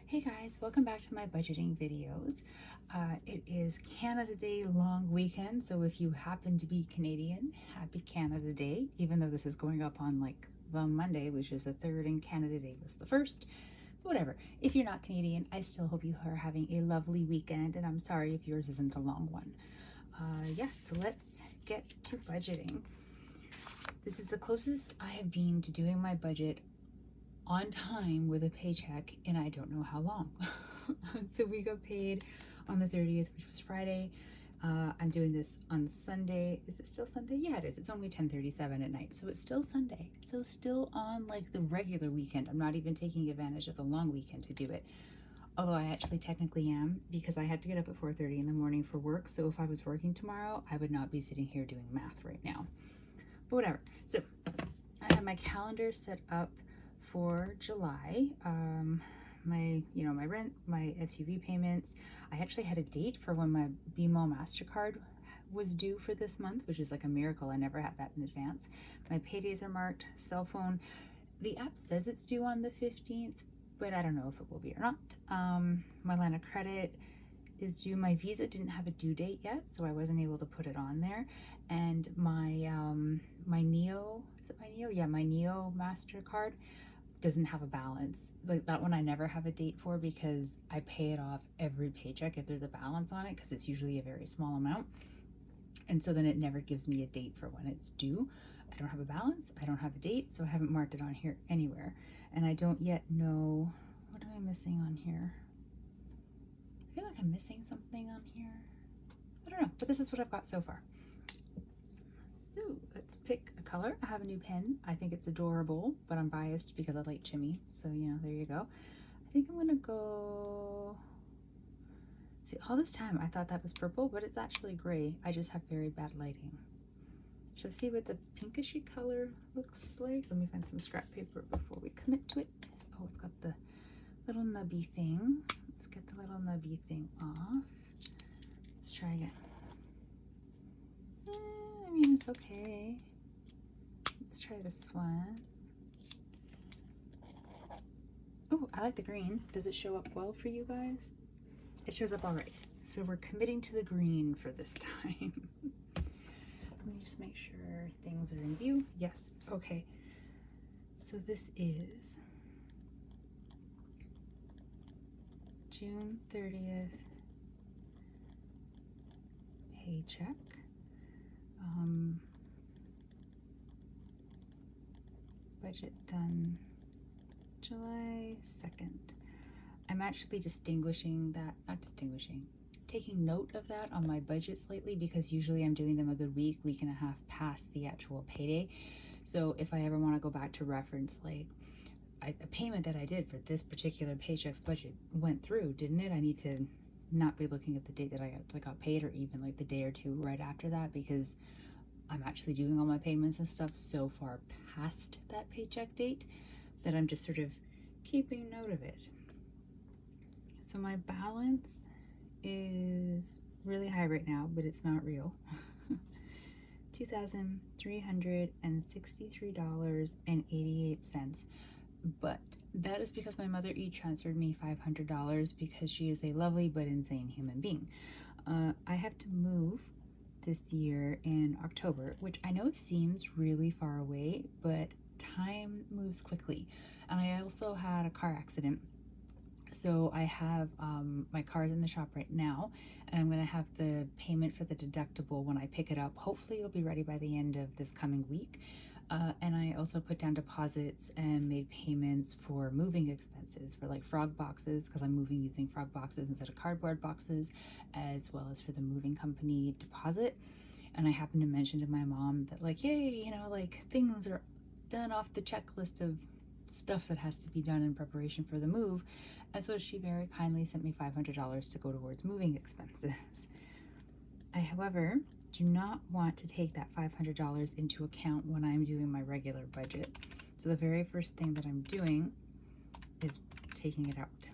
Hey guys, welcome back to my budgeting videos. It is Canada Day long weekend, so if you happen to be Canadian, happy Canada Day, even though this is going up on like the Monday, which is the 3rd, and Canada Day was the 1st. But whatever, if you're not Canadian, I still hope you are having a lovely weekend, and I'm sorry if yours isn't a long one. Yeah, so let's get to budgeting. This is the closest I have been to doing my budget on time with a paycheck and I don't know how long. So we got paid on the 30th, which was Friday. I'm doing this on Sunday. Is it still Sunday? Yeah, it is. It's only 10:37 at night, so it's still Sunday. So still on like the regular weekend. I'm not even taking advantage of the long weekend to do it. Although I actually technically am, because I had to get up at 4:30 in the morning for work. So if I was working tomorrow, I would not be sitting here doing math right now. But whatever. So I have my calendar set up for July. My rent, my SUV payments. I actually had a date for when my BMO MasterCard was due for this month, which is like a miracle. I never had that in advance. My paydays are marked. Cell phone. The app says it's due on the 15th, but I don't know if it will be or not. My line of credit is due. My Visa didn't have a due date yet, so I wasn't able to put it on there. And my Neo, is it my Neo? Yeah, my Neo MasterCard doesn't have a balance. Like that one I never have a date for because I pay it off every paycheck if there's a balance on it, because it's usually a very small amount. And so then it never gives me a date for when it's due. I don't have a balance, I don't have a date, so I haven't marked it on here anywhere. And I don't yet know, what am I missing on here? I feel like I'm missing something on here. I don't know, but this is what I've got so far. So let's pick a color. I have a new pen. I think it's adorable, but I'm biased because I like Chimmy. So, there you go. I think I'm gonna go, see, all this time I thought that was purple, but it's actually gray. I just have very bad lighting. Shall we see what the pinkishy color looks like? Let me find some scrap paper before we commit to it. Oh, it's got the little nubby thing. Let's get the little nubby thing off. Let's try again. I mean, it's okay. Let's try this one. Oh, I like the green. Does it show up well for you guys? It shows up all right. So we're committing to the green for this time. Let me just make sure things are in view. Yes, okay. So this is June 30th paycheck. Budget done July 2nd. I'm actually taking note of that on my budgets lately, because usually I'm doing them a good week and a half past the actual payday. So if I ever want to go back to reference, like a payment that I did for this particular paycheck's budget went through, didn't it? I need to not be looking at the date that I got paid, or even like the day or two right after that, because I'm actually doing all my payments and stuff so far past that paycheck date that I'm just sort of keeping note of it. So my balance is really high right now, but it's not real. $2,363.88. But that is because my mother e-transferred me $500 because she is a lovely but insane human being. I have to move this year in October, which I know seems really far away, but time moves quickly. And I also had a car accident. So I have my car's in the shop right now, and I'm going to have the payment for the deductible when I pick it up. Hopefully it'll be ready by the end of this coming week. And I also put down deposits and made payments for moving expenses for like frog boxes, because I'm moving using frog boxes instead of cardboard boxes, as well as for the moving company deposit. And I happened to mention to my mom that like, yay, like things are done off the checklist of stuff that has to be done in preparation for the move. And so she very kindly sent me $500 to go towards moving expenses. I, however, do not want to take that $500 into account when I'm doing my regular budget. So the very first thing that I'm doing is taking it out.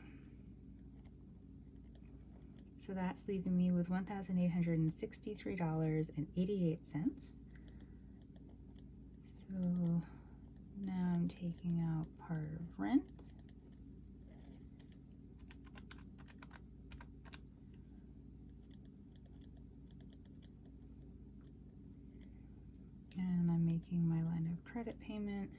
So that's leaving me with $1,863.88. So now I'm taking out part of rent. payment,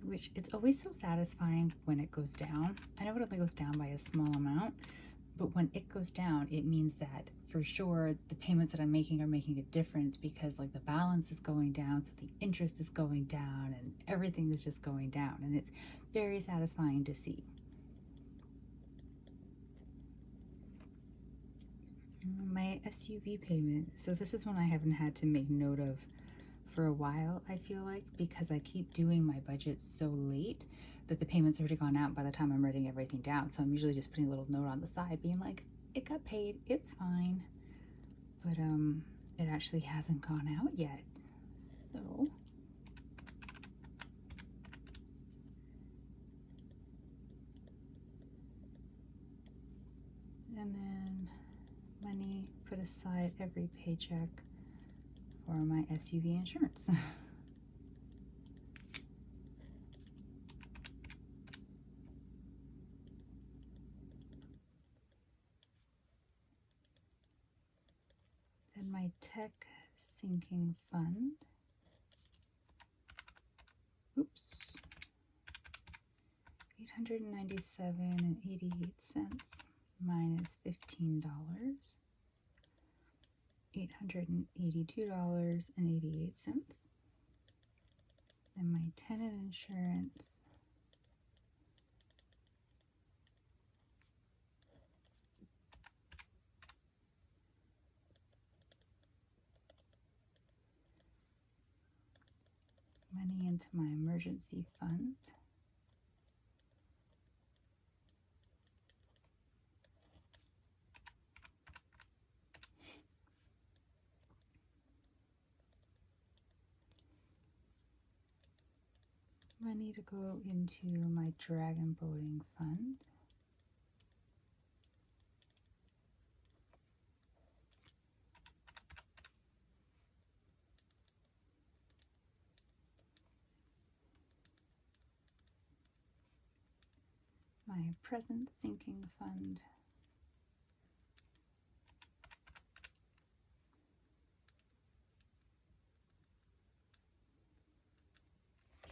which it's always so satisfying when it goes down. I know it only goes down by a small amount, but when it goes down, it means that for sure the payments that I'm making are making a difference, because like the balance is going down, so the interest is going down, and everything is just going down, and it's very satisfying to see. My SUV payment. So this is one I haven't had to make note of for a while, I feel like, because I keep doing my budget so late that the payment's already gone out by the time I'm writing everything down. So I'm usually just putting a little note on the side being like, it got paid, it's fine. But it actually hasn't gone out yet. So and then money put aside every paycheck for my SUV insurance. Then my tech sinking fund. Oops. $897.88 minus $15. $882.88. Then my tenant insurance. Money into my emergency fund. Money to go into my dragon boating fund. My present sinking fund.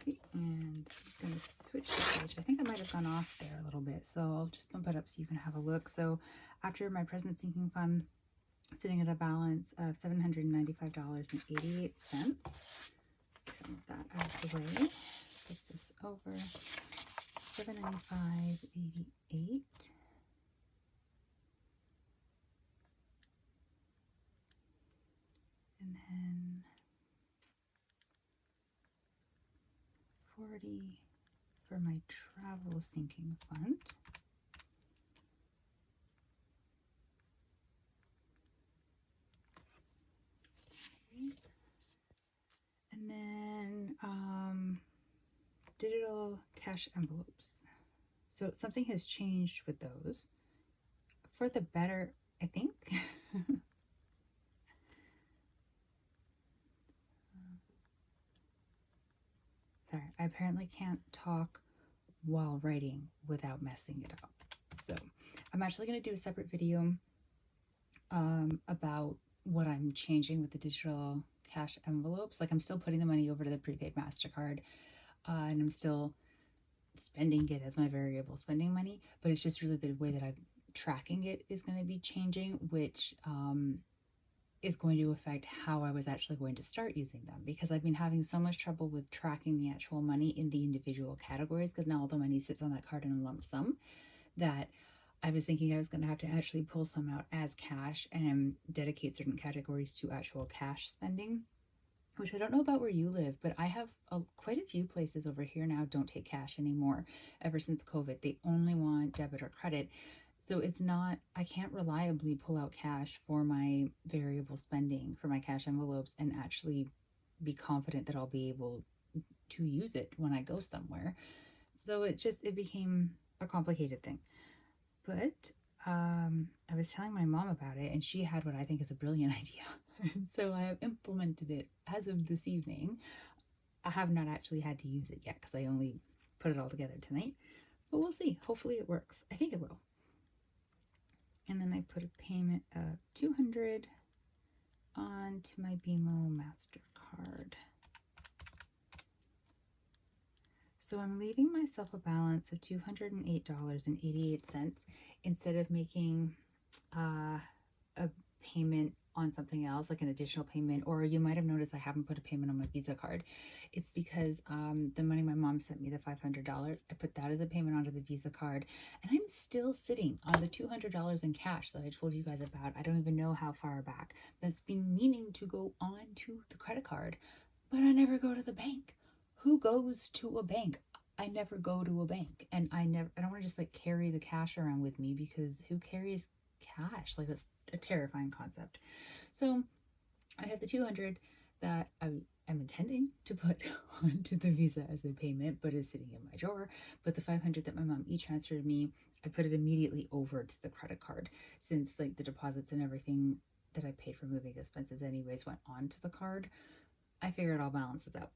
Okay, and I'm going to switch the page. I think I might have gone off there a little bit, so I'll just bump it up so you can have a look. So after my present sinking fund, sitting at a balance of $795.88. Let's move that out of the way. Put this over. $795.88. And then 40 for my travel sinking fund. Okay. And then digital cash envelopes. So something has changed with those for the better, I think. Sorry, I apparently can't talk while writing without messing it up. So I'm actually going to do a separate video about what I'm changing with the digital cash envelopes. Like, I'm still putting the money over to the prepaid MasterCard, and I'm still spending it as my variable spending money, but it's just really the way that I'm tracking it is going to be changing, which is going to affect how I was actually going to start using them, because I've been having so much trouble with tracking the actual money in the individual categories, because now all the money sits on that card in a lump sum, that I was thinking I was going to have to actually pull some out as cash and dedicate certain categories to actual cash spending, which I don't know about where you live, but I have quite a few places over here now don't take cash anymore. Ever since COVID, they only want debit or credit. So it's not, I can't reliably pull out cash for my variable spending, for my cash envelopes, and actually be confident that I'll be able to use it when I go somewhere. So it became a complicated thing. But I was telling my mom about it, and she had what I think is a brilliant idea. And so I have implemented it as of this evening. I have not actually had to use it yet because I only put it all together tonight. But we'll see. Hopefully it works. I think it will. And then I put a payment of $200 on to my BMO MasterCard. So I'm leaving myself a balance of $208.88 instead of making a payment on something else, like an additional payment. Or you might have noticed I haven't put a payment on my Visa card. It's because the money my mom sent me, the $500, I put that as a payment onto the Visa card, and I'm still sitting on the $200 in cash that I told you guys about. I don't even know how far back. That's been meaning to go on to the credit card, but I never go to the bank. Who goes to a bank? I never go to a bank, and I don't want to just like carry the cash around with me, because who carries cash? Like, that's a terrifying concept. So I have the 200 that I'm intending to put onto the Visa as a payment, but is sitting in my drawer. But the 500 that my mom e-transferred me, I put it immediately over to the credit card, since like the deposits and everything that I paid for moving expenses anyways went onto the card. I figure it all balances out.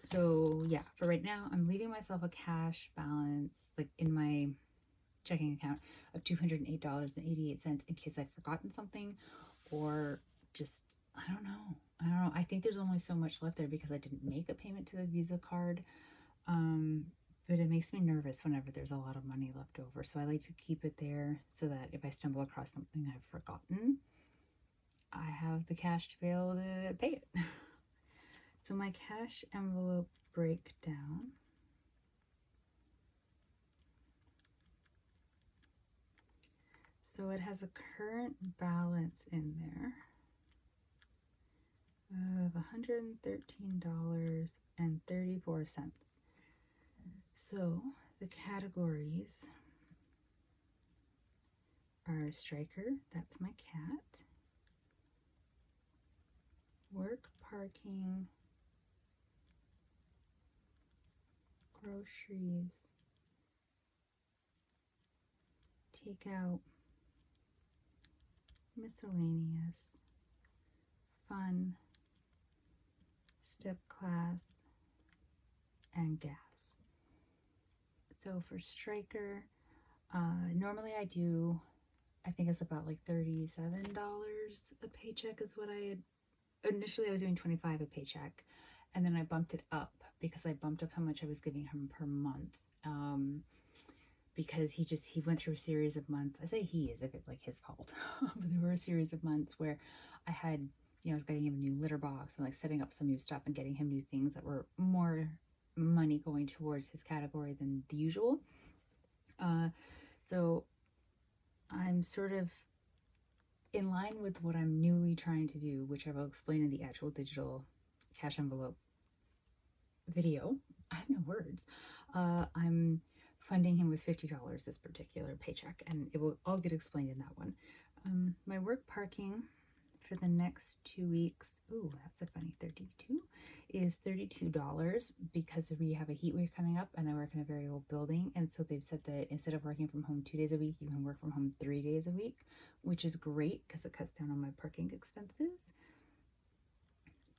So yeah, for right now, I'm leaving myself a cash balance like in my checking account of $208.88 in case I've forgotten something, or just I don't know. I think there's only so much left there because I didn't make a payment to the Visa card. But it makes me nervous whenever there's a lot of money left over. So I like to keep it there so that if I stumble across something I've forgotten, I have the cash to be able to pay it. So my cash envelope breakdown. So it has a current balance in there of $113.34. So the categories are Striker, that's my cat, work, parking, groceries, takeout, miscellaneous, fun, step class, and gas. So for Striker, normally I think it's about like $37 a paycheck is what I had. Initially I was doing $25 a paycheck, and then I bumped it up because I bumped up how much I was giving him per month. Because he went through a series of months. I say he as if it's like his fault, but there were a series of months where I had, I was getting him a new litter box and like setting up some new stuff and getting him new things that were more money going towards his category than the usual. So I'm sort of in line with what I'm newly trying to do, which I will explain in the actual digital cash envelope video. I have no words. I'm funding him with $50 this particular paycheck, and it will all get explained in that one. My work parking for the next 2 weeks, ooh, that's a funny 32, is $32 because we have a heat wave coming up and I work in a very old building, and so they've said that instead of working from home 2 days a week, you can work from home 3 days a week, which is great because it cuts down on my parking expenses.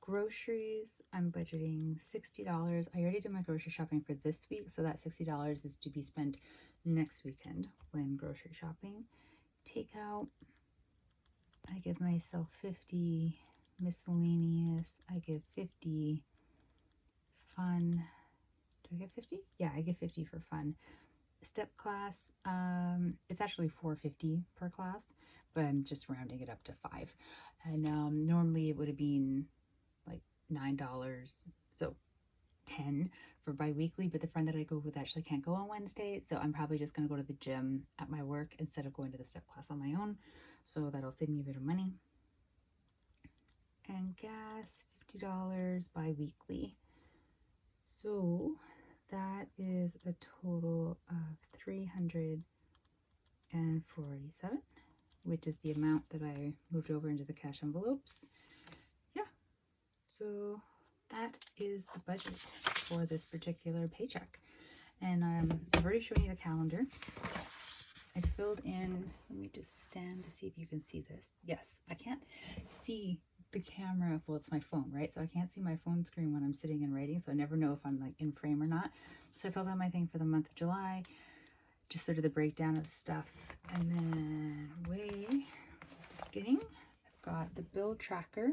Groceries, I'm budgeting $60. I already did my grocery shopping for this week, so that $60 is to be spent next weekend when grocery shopping. Takeout, I give myself $50. Miscellaneous, I give $50. Fun, do I get $50? Yeah, I give $50 for fun. Step class, it's actually $4.50 per class, but I'm just rounding it up to $5. And normally it would have been like $9, so $10 for bi-weekly, but the friend that I go with actually can't go on Wednesday, so I'm probably just going to go to the gym at my work instead of going to the step class on my own, so that'll save me a bit of money. And gas, $50 bi-weekly, so that is a total of $347, which is the amount that I moved over into the cash envelopes. So that is the budget for this particular paycheck. And I've already shown you the calendar. I filled in, let me just stand to see if you can see this. Yes, I can't see the camera. Well, it's my phone, right? So I can't see my phone screen when I'm sitting and writing. So I never know if I'm like in frame or not. So I filled out my thing for the month of July, just sort of the breakdown of stuff. And then way beginning, I've got the bill tracker.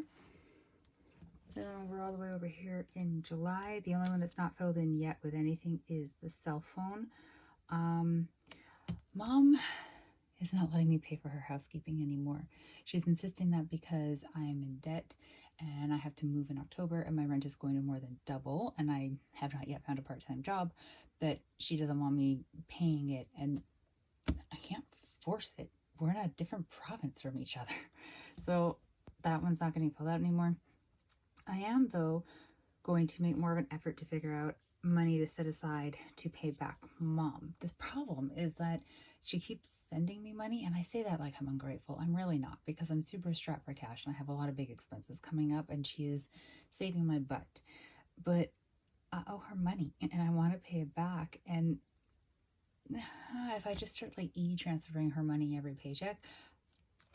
So we're all the way over here in July. The only one that's not filled in yet with anything is the cell phone. Mom is not letting me pay for her housekeeping anymore. She's insisting that because I'm in debt and I have to move in October and my rent is going to more than double and I have not yet found a part-time job, that she doesn't want me paying it, and I can't force it. We're in a different province from each other. So that one's not getting filled out anymore. I am, though, going to make more of an effort to figure out money to set aside to pay back Mom. The problem is that she keeps sending me money, and I say that like I'm ungrateful. I'm really not, because I'm super strapped for cash and I have a lot of big expenses coming up and she is saving my butt. But I owe her money and I want to pay it back. And if I just start like transferring her money every paycheck,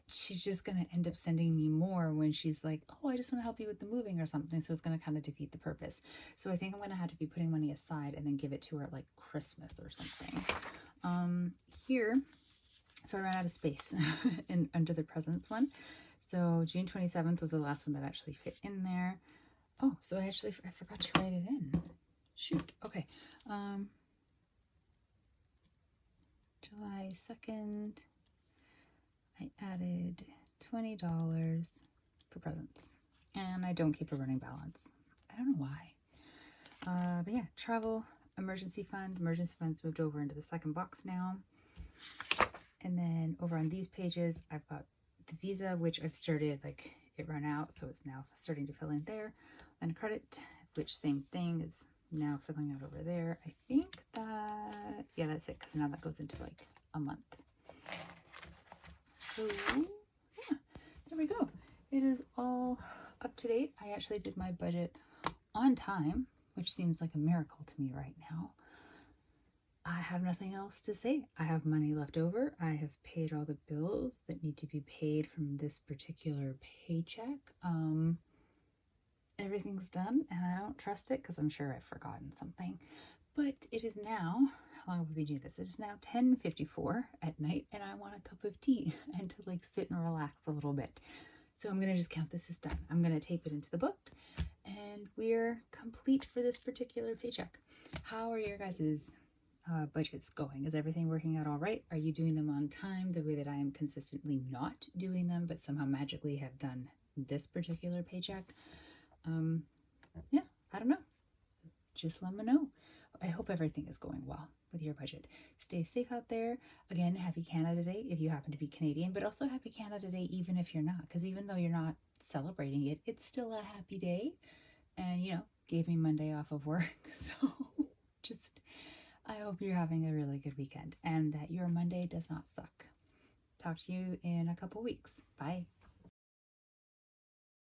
she's just going to end up sending me more when she's like, oh, I just want to help you with the moving or something. So it's going to kind of defeat the purpose. So I think I'm going to have to be putting money aside and then give it to her at like Christmas or something. Here, so I ran out of space in under the presents one. So June 27th was the last one that actually fit in there. Oh, so I forgot to write it in. Shoot. Okay. July 2nd. I added $20 for presents, and I don't keep a running balance. I don't know why. But yeah, travel, emergency fund. Emergency fund's moved over into the second box now. And then over on these pages, I've got the Visa, which I've started, like it ran out, so it's now starting to fill in there. And credit, which same thing is now filling out over there. I think that, yeah, that's it, because now that goes into like a month. So yeah, there we go. It is all up to date. I actually did my budget on time, which seems like a miracle to me right now. I have nothing else to say. I have money left over. I have paid all the bills that need to be paid from this particular paycheck. Everything's done, and I don't trust it because I'm sure I've forgotten something. But it is now, how long have we been doing this? It is now 10:54 at night, and I want a cup of tea and to like sit and relax a little bit. So I'm going to just count this as done. I'm going to tape it into the book, and we're complete for this particular paycheck. How are your guys' budgets going? Is everything working out all right? Are you doing them on time the way that I am consistently not doing them, but somehow magically have done this particular paycheck? Yeah, I don't know. Just let me know. I hope everything is going well with your budget. Stay safe out there. Again, happy Canada Day if you happen to be Canadian, but also happy Canada Day even if you're not, because even though you're not celebrating it, it's still a happy day. And, you know, gave me Monday off of work. So just, I hope you're having a really good weekend and that your Monday does not suck. Talk to you in a couple weeks. Bye.